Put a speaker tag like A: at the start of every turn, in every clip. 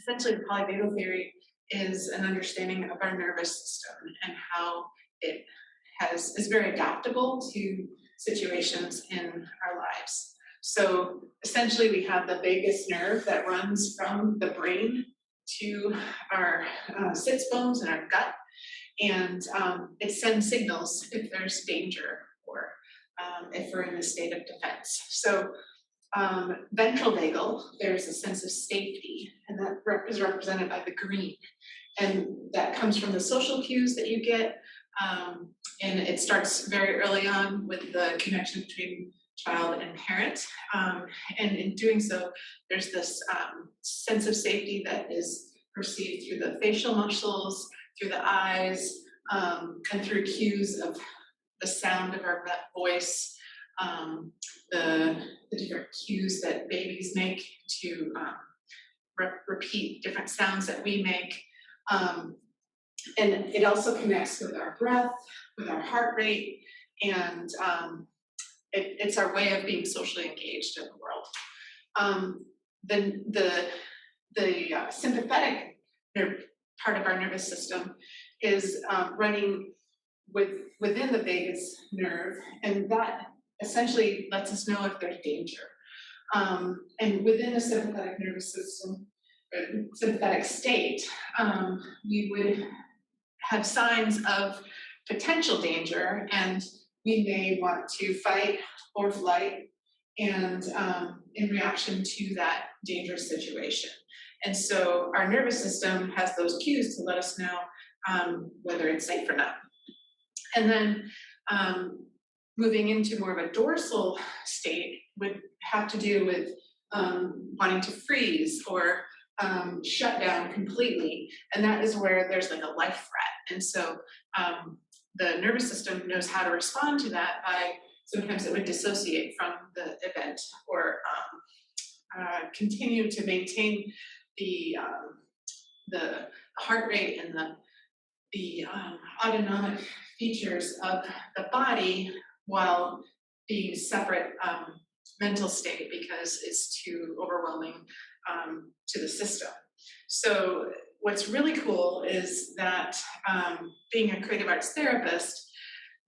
A: Essentially, the polyvagal theory is an understanding of our nervous system and how it is very adaptable to situations in our lives. So essentially, we have the vagus nerve that runs from the brain to our sits bones and our gut, and it sends signals if there's danger or if we're in a state of defense. So ventral vagal, there's a sense of safety, and that is represented by the green. And that comes from the social cues that you get. And it starts very early on with the connection between child and parent. And in doing so, there's this sense of safety that is perceived through the facial muscles, through the eyes, and through cues of the sound of our voice, the different cues that babies make to repeat different sounds that we make. And it also connects with our breath, with our heart rate, and it's our way of being socially engaged in the world. Then the sympathetic part of our nervous system is running within the vagus nerve, and that essentially lets us know if there's danger. And within the sympathetic nervous system, sympathetic state, we would have signs of potential danger, and we may want to fight or flight, and in reaction to that dangerous situation. And so our nervous system has those cues to let us know whether it's safe or not. And then moving into more of a dorsal state would have to do with wanting to freeze or shut down completely. And that is where there's like a life threat. And so the nervous system knows how to respond to that by sometimes it would dissociate from the event or continue to maintain the heart rate and the autonomic features of the body while being separate mental state because it's too overwhelming to the system. So what's really cool is that being a creative arts therapist,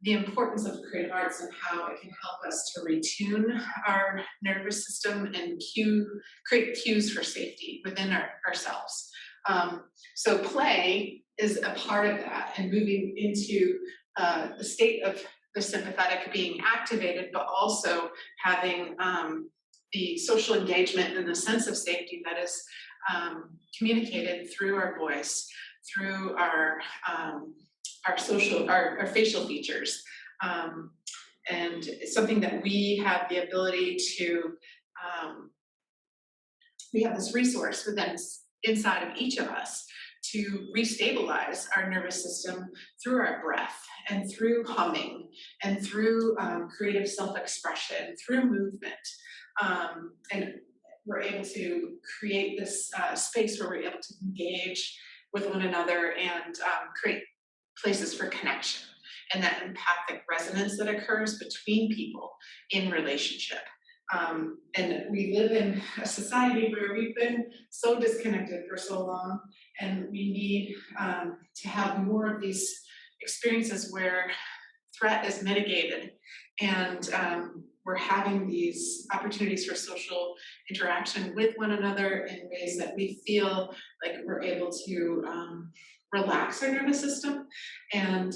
A: the importance of creative arts and how it can help us to retune our nervous system and create cues for safety within ourselves. So play is a part of that, and moving into the state of the sympathetic being activated, but also having the social engagement and the sense of safety that is communicated through our voice, through our facial features. And it's something that we have the ability to, we have this resource inside of each of us to restabilize our nervous system through our breath and through humming and through creative self-expression, through movement. And we're able to create this space where we're able to engage with one another and create places for connection and that empathic resonance that occurs between people in relationship. And we live in a society where we've been so disconnected for so long, and we need to have more of these experiences where threat is mitigated and we're having these opportunities for social interaction with one another in ways that we feel like we're able to relax our nervous system. And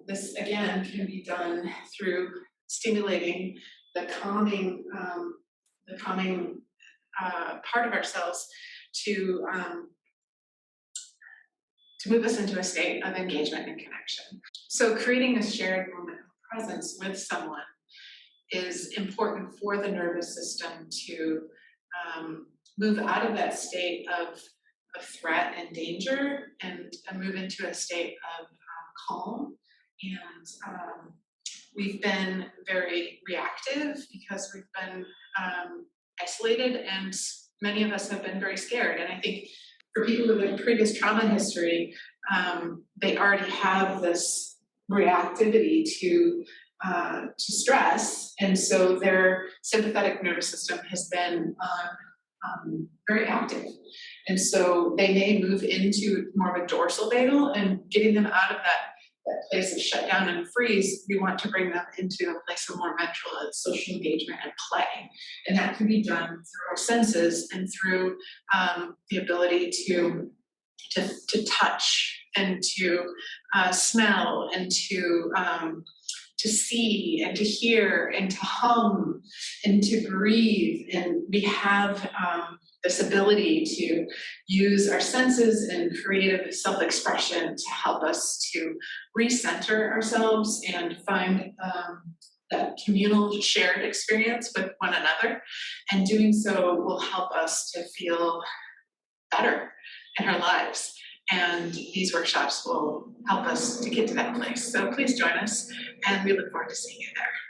A: this, again, can be done through stimulating the calming part of ourselves to move us into a state of engagement and connection. So creating a shared moment of presence with someone is important for the nervous system to move out of that state of threat and danger and move into a state of calm. And we've been very reactive because we've been isolated, and many of us have been very scared. And I think for people with a previous trauma history, they already have this reactivity to stress, and so their sympathetic nervous system has been on very active. And so they may move into more of a dorsal vagal, and getting them out of that place of shutdown and freeze, we want to bring them into a place of more mental and social engagement and play. And that can be done through our senses and through the ability to touch and to smell and to see and to hear and to hum and to breathe. And we have this ability to use our senses and creative self-expression to help us to recenter ourselves and find that communal shared experience with one another. And doing so will help us to feel better in our lives. And these workshops will help us to get to that place. So please join us, and we look forward to seeing you there.